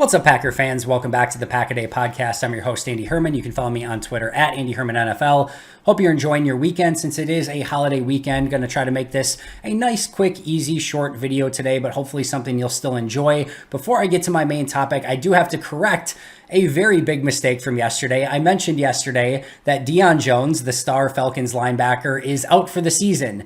What's up, Packer fans? Welcome back to the Pack a Day podcast. I'm your host, Andy Herman. You can follow me on Twitter at Andy Herman NFL. Hope you're enjoying your weekend since it is a holiday weekend. Going to try to make this a nice, quick, easy, short video today, but hopefully something you'll still enjoy. Before I get to my main topic, I do have to correct a very big mistake from yesterday. I mentioned yesterday that Deion Jones, the star Falcons linebacker, is out for the season.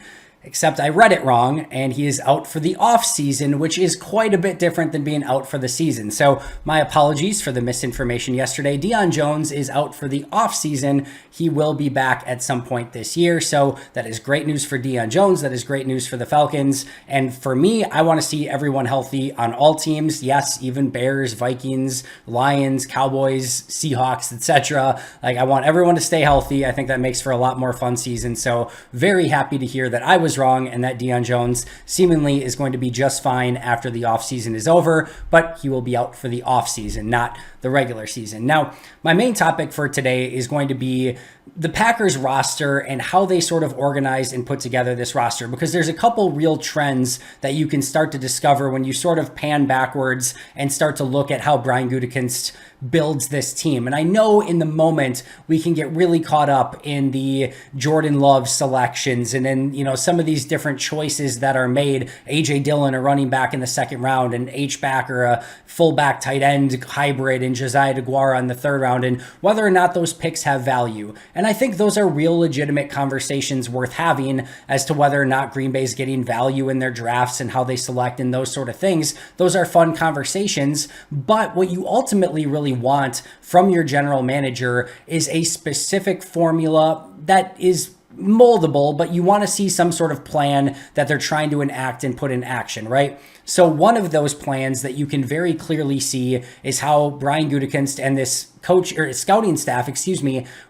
Except I read it wrong, and he is out for the off season, which is quite a bit different than being out for the season. So my apologies for the misinformation yesterday. Deion Jones is out for the off season. He will be back at some point this year. So that is great news for Deion Jones. That is great news for the Falcons. And for me, I want to see everyone healthy on all teams. Yes, even Bears, Vikings, Lions, Cowboys, Seahawks, etc. I want everyone to stay healthy. I think that makes for a lot more fun season. So very happy to hear that I was wrong and that Deion Jones seemingly is going to be just fine after the offseason is over, but he will be out for the offseason, not the regular season. Now, my main topic for today is going to be the Packers roster and how they sort of organized and put together this roster, because there's a couple real trends that you can start to discover when you sort of pan backwards and start to look at how Brian Gutekunst builds this team. And I know in the moment we can get really caught up in the Jordan Love selections and then, some of these different choices that are made. AJ Dillon, a running back in the second round, and H-back or a fullback tight end hybrid, and Josiah DeGuara in the third round, and whether or not those picks have value. And I think those are real legitimate conversations worth having as to whether or not Green Bay's getting value in their drafts and how they select and those sort of things. Those are fun conversations. But what you ultimately really want from your general manager is a specific formula that is moldable, but you want to see some sort of plan that they're trying to enact and put in action, right? So one of those plans that you can very clearly see is how Brian Gutekunst and this scouting staff,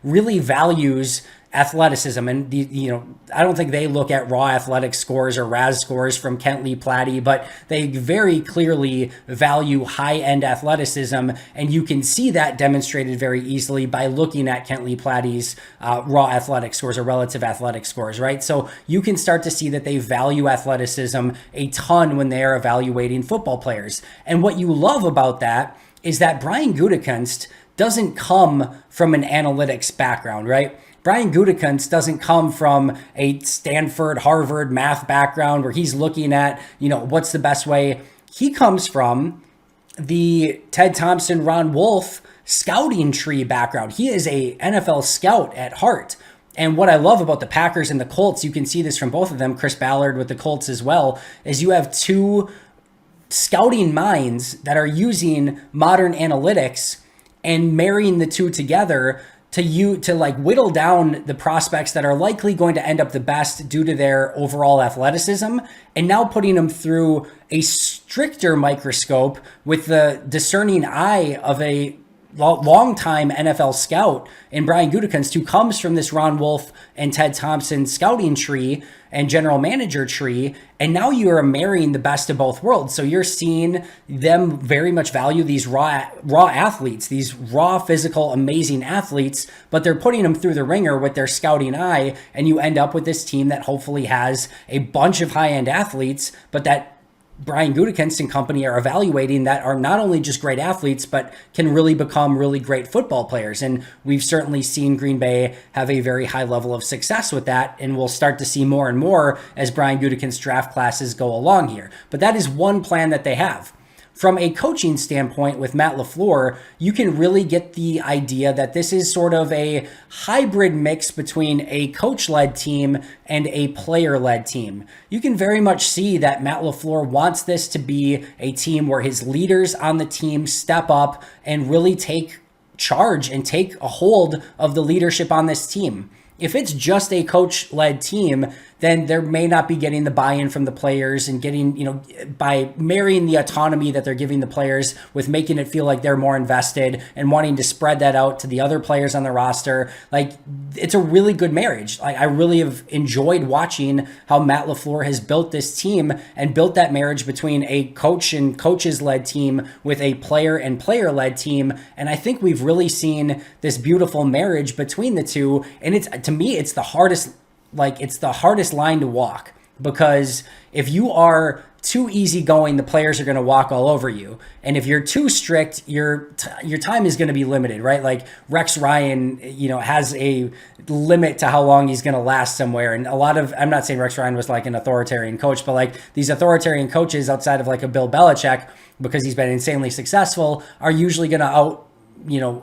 really values athleticism. And I don't think they look at raw athletic scores or RAS scores from Kent Lee Platte, but they very clearly value high-end athleticism. And you can see that demonstrated very easily by looking at Kent Lee Platte's raw athletic scores or relative athletic scores, right? So you can start to see that they value athleticism a ton when they are evaluating football players. And what you love about that is that Brian Gutekunst doesn't come from an analytics background, right? Brian Gutekunst doesn't come from a Stanford, Harvard math background where he's looking at, what's the best way. He comes from the Ted Thompson, Ron Wolf scouting tree background. He is a NFL scout at heart. And what I love about the Packers and the Colts, you can see this from both of them, Chris Ballard with the Colts as well, is you have two scouting minds that are using modern analytics and marrying the two together to whittle down the prospects that are likely going to end up the best due to their overall athleticism, and now putting them through a stricter microscope with the discerning eye of a long-time NFL scout in Brian Gutekunst, who comes from this Ron Wolf and Ted Thompson scouting tree and general manager tree. And now you are marrying the best of both worlds. So you're seeing them very much value these raw athletes, these raw, physical, amazing athletes, but they're putting them through the ringer with their scouting eye. And you end up with this team that hopefully has a bunch of high-end athletes, but that Brian Gutekunst and company are evaluating that are not only just great athletes, but can really become really great football players. And we've certainly seen Green Bay have a very high level of success with that. And we'll start to see more and more as Brian Gutekunst's draft classes go along here. But that is one plan that they have. From a coaching standpoint with Matt LaFleur, you can really get the idea that this is sort of a hybrid mix between a coach-led team and a player-led team. You can very much see that Matt LaFleur wants this to be a team where his leaders on the team step up and really take charge and take a hold of the leadership on this team. If it's just a coach-led team, then there may not be getting the buy-in from the players and getting, by marrying the autonomy that they're giving the players with making it feel like they're more invested and wanting to spread that out to the other players on the roster. It's a really good marriage. I really have enjoyed watching how Matt LaFleur has built this team and built that marriage between a coach and coaches-led team with a player and player-led team. And I think we've really seen this beautiful marriage between the two. And to me, it's the hardest line to walk. because if you are too easygoing, the players are going to walk all over you. And if you're too strict, your time is going to be limited, right? Like Rex Ryan, has a limit to how long he's going to last somewhere. And I'm not saying Rex Ryan was like an authoritarian coach, but like these authoritarian coaches outside of like a Bill Belichick, because he's been insanely successful, are usually going to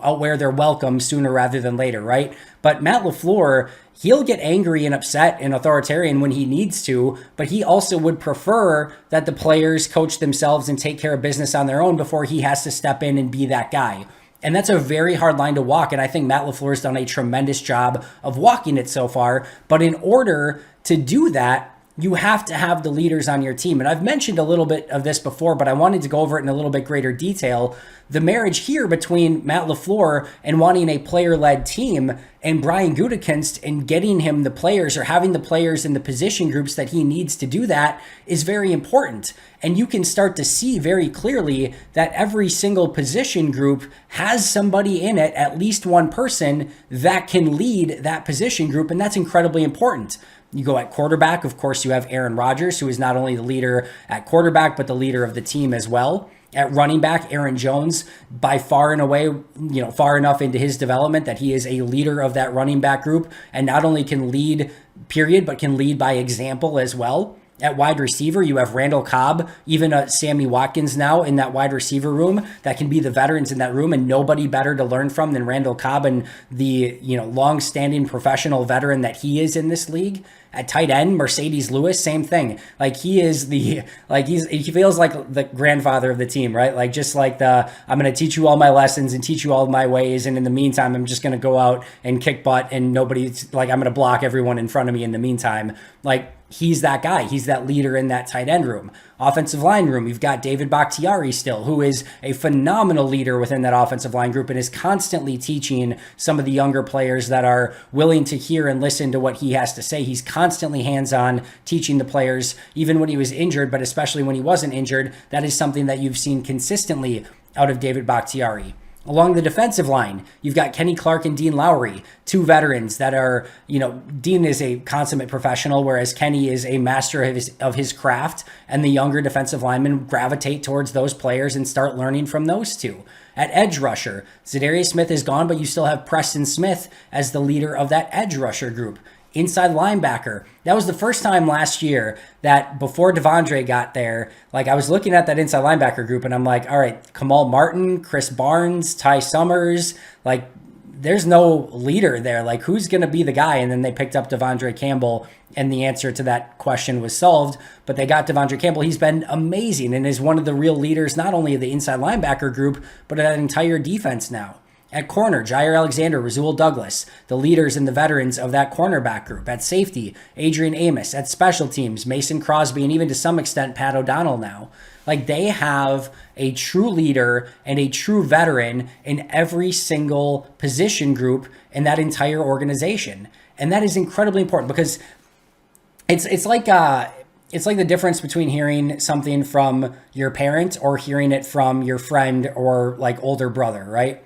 outwear their welcome sooner rather than later, right? But Matt LaFleur, he'll get angry and upset and authoritarian when he needs to, but he also would prefer that the players coach themselves and take care of business on their own before he has to step in and be that guy. And that's a very hard line to walk, and I think Matt LaFleur's done a tremendous job of walking it so far. But in order to do that, you have to have the leaders on your team. And I've mentioned a little bit of this before, but I wanted to go over it in a little bit greater detail. The marriage here between Matt LaFleur and wanting a player-led team and Brian Gutekunst and getting him the players or having the players in the position groups that he needs to do that is very important. And you can start to see very clearly that every single position group has somebody in it, at least one person, that can lead that position group, and that's incredibly important. You go at quarterback, of course, you have Aaron Rodgers, who is not only the leader at quarterback, but the leader of the team as well. At running back, Aaron Jones, by far and away, far enough into his development that he is a leader of that running back group, and not only can lead, period, but can lead by example as well. At wide receiver, you have Randall Cobb, even Sammy Watkins now in that wide receiver room that can be the veterans in that room, and nobody better to learn from than Randall Cobb and the long-standing professional veteran that he is in this league. At tight end, Mercedes Lewis, same thing. Like he feels like the grandfather of the team, right? Like just like I'm going to teach you all my lessons and teach you all my ways, and in the meantime, I'm just going to go out and kick butt, and nobody's like I'm going to block everyone in front of me in the meantime. Like he's that guy. He's that leader in that tight end room. Offensive line room, you've got David Baktiyari still, who is a phenomenal leader within that offensive line group and is constantly teaching some of the younger players that are willing to hear and listen to what he has to say. He's constantly hands-on teaching the players, even when he was injured, but especially when he wasn't injured. That is something that you've seen consistently out of David Baktiyari. Along the defensive line, you've got Kenny Clark and Dean Lowry, two veterans that are, Dean is a consummate professional, whereas Kenny is a master of his craft, and the younger defensive linemen gravitate towards those players and start learning from those two. At edge rusher, Za'Darius Smith is gone, but you still have Preston Smith as the leader of that edge rusher group. Inside linebacker, that was the first time last year that before Devondre got there, like I was looking at that inside linebacker group and I'm like, all right, Kamal Martin, Chris Barnes, Ty Summers, like there's no leader there. Like who's going to be the guy? And then they picked up Devondre Campbell and the answer to that question was solved, but they got Devondre Campbell. He's been amazing and is one of the real leaders, not only of the inside linebacker group, but of that entire defense now. At corner, Jair Alexander, Rasul Douglas, the leaders and the veterans of that cornerback group. At safety, Adrian Amos. At special teams, Mason Crosby, and even to some extent, Pat O'Donnell now. Like they have a true leader and a true veteran in every single position group in that entire organization. And that is incredibly important because it's like the difference between hearing something from your parent or hearing it from your friend or like older brother, right?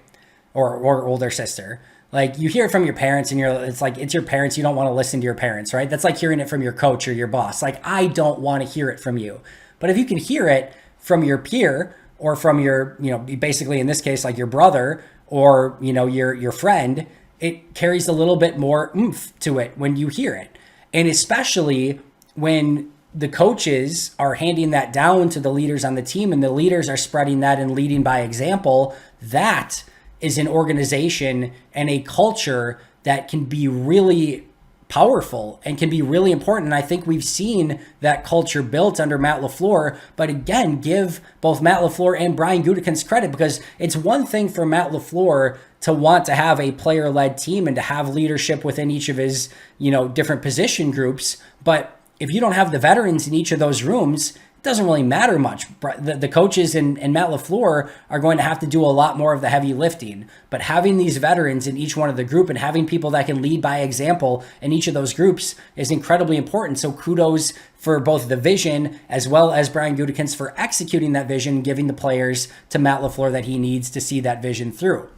Or older sister. Like you hear it from your parents and it's your parents. You don't want to listen to your parents, right? That's like hearing it from your coach or your boss. Like, I don't want to hear it from you. But if you can hear it from your peer or from your, basically in this case, like your brother or, your friend, it carries a little bit more oomph to it when you hear it. And especially when the coaches are handing that down to the leaders on the team and the leaders are spreading that and leading by example, that is an organization and a culture that can be really powerful and can be really important. And I think we've seen that culture built under Matt LaFleur. But again, give both Matt LaFleur and Brian Gutekunst credit, because it's one thing for Matt LaFleur to want to have a player-led team and to have leadership within each of his, different position groups. But if you don't have the veterans in each of those rooms, doesn't really matter much. The coaches and Matt LaFleur are going to have to do a lot more of the heavy lifting. But having these veterans in each one of the group and having people that can lead by example in each of those groups is incredibly important. So kudos for both the vision as well as Brian Gutekunst for executing that vision, giving the players to Matt LaFleur that he needs to see that vision through.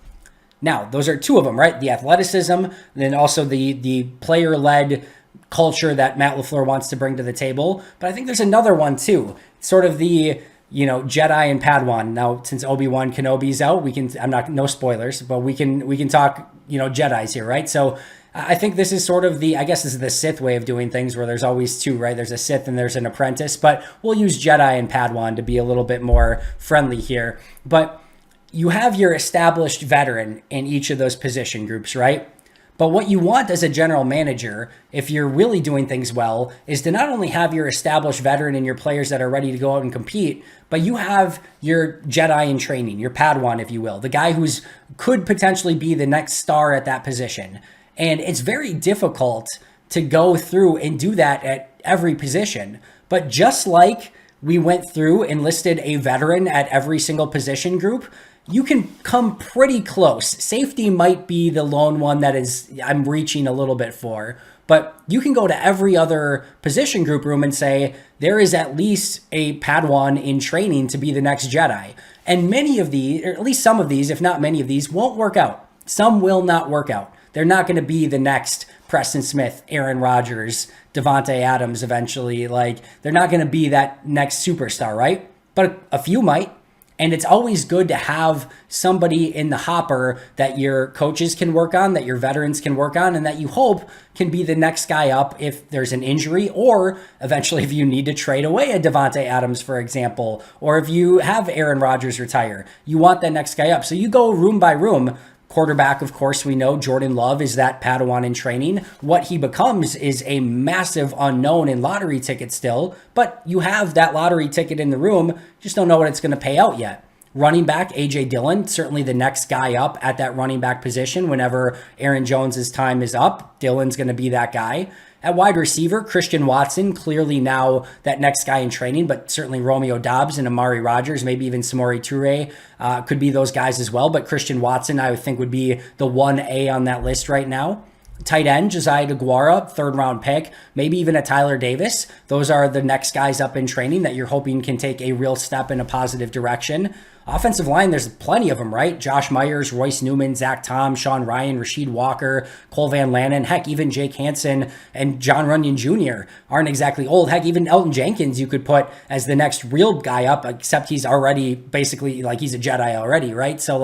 Now, those are two of them, right? The athleticism, and then also the player-led culture that Matt LaFleur wants to bring to the table. But I think there's another one too. Sort of the, Jedi and Padawan. Now, since Obi-Wan Kenobi's out, no spoilers, but we can talk, Jedis here, right? So I think this is sort of this is the Sith way of doing things, where there's always two, right? There's a Sith and there's an apprentice, but we'll use Jedi and Padawan to be a little bit more friendly here. But you have your established veteran in each of those position groups, right? But what you want as a general manager, if you're really doing things well, is to not only have your established veteran and your players that are ready to go out and compete, but you have your Jedi in training, your Padawan, if you will, the guy who's could potentially be the next star at that position. And it's very difficult to go through and do that at every position. But just like we went through and listed a veteran at every single position group, you can come pretty close. Safety might be the lone one that I'm reaching a little bit for, but you can go to every other position group room and say, there is at least a Padawan in training to be the next Jedi. And many of these, or at least some of these, if not many of these, won't work out. Some will not work out. They're not going to be the next Preston Smith, Aaron Rodgers, Devontae Adams eventually. They're not going to be that next superstar, right? But a few might. And it's always good to have somebody in the hopper that your coaches can work on, that your veterans can work on, and that you hope can be the next guy up if there's an injury, or eventually if you need to trade away a Devontae Adams, for example, or if you have Aaron Rodgers retire, you want that next guy up. So you go room by room. Quarterback, of course, we know Jordan Love is that Padawan in training. What he becomes is a massive unknown and lottery ticket still, but you have that lottery ticket in the room, just don't know what it's going to pay out yet. Running back, A.J. Dillon, certainly the next guy up at that running back position. Whenever Aaron Jones's time is up, Dillon's going to be that guy. At wide receiver, Christian Watson, clearly now that next guy in training, but certainly Romeo Doubs and Amari Rodgers, maybe even Samori Toure could be those guys as well. But Christian Watson, I would think, would be the 1A on that list right now. Tight end, Josiah DeGuara, third-round pick, maybe even a Tyler Davis. Those are the next guys up in training that you're hoping can take a real step in a positive direction. Offensive line, there's plenty of them, right? Josh Myers, Royce Newman, Zach Tom, Sean Ryan, Rasheed Walker, Cole Van Lannon, heck, even Jake Hansen and John Runyon Jr. aren't exactly old. Heck, even Elton Jenkins you could put as the next real guy up, except he's already basically, he's a Jedi already, right? So,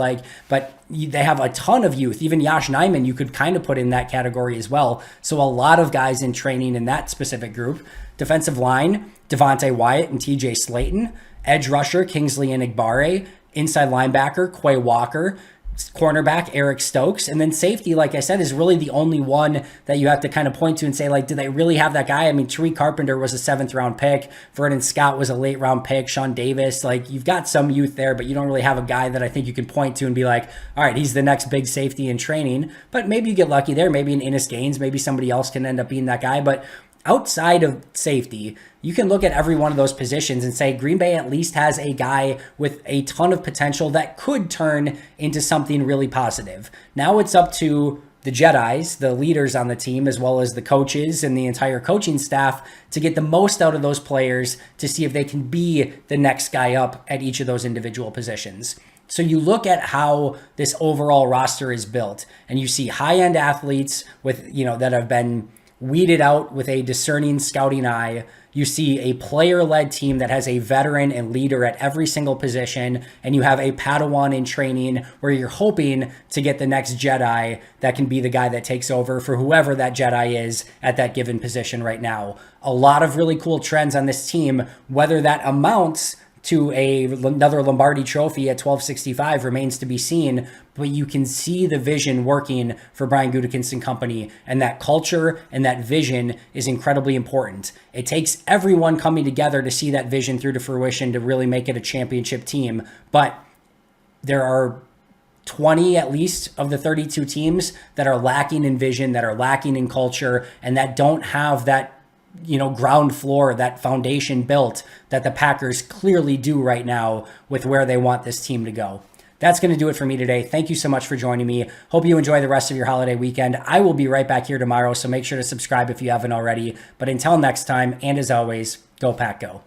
but they have a ton of youth. Even Yash Nyman you could kind of put in that category as well. So a lot of guys in training in that specific group. Defensive line, Devontae Wyatt and TJ Slayton. Edge rusher, Kingsley Enagbare. Inside linebacker, Quay Walker. Cornerback, Eric Stokes. And then safety, like I said, is really the only one that you have to kind of point to and say, do they really have that guy? I mean, Tariq Carpenter was a 7th-round pick. Vernon Scott was a late-round pick. Sean Davis, you've got some youth there, but you don't really have a guy that I think you can point to and be like, all right, he's the next big safety in training. But maybe you get lucky there. Maybe an Ennis Gaines, maybe somebody else can end up being that guy. But outside of safety, you can look at every one of those positions and say Green Bay at least has a guy with a ton of potential that could turn into something really positive. Now it's up to the Jedis, the leaders on the team, as well as the coaches and the entire coaching staff to get the most out of those players to see if they can be the next guy up at each of those individual positions. So you look at how this overall roster is built and you see high-end athletes with, that have been weeded out with a discerning scouting eye. You see a player-led team that has a veteran and leader at every single position, and you have a Padawan in training where you're hoping to get the next Jedi that can be the guy that takes over for whoever that Jedi is at that given position right now. A lot of really cool trends on this team, whether that amounts to another Lombardi trophy at 1265 remains to be seen, but you can see the vision working for Brian Gutekunst and company, and that culture and that vision is incredibly important. It takes everyone coming together to see that vision through to fruition to really make it a championship team, but there are 20 at least of the 32 teams that are lacking in vision, that are lacking in culture, and that don't have that ground floor, that foundation built that the Packers clearly do right now with where they want this team to go. That's going to do it for me today. Thank you so much for joining me. Hope you enjoy the rest of your holiday weekend. I will be right back here tomorrow, so make sure to subscribe if you haven't already. But until next time, and as always, go Pack Go.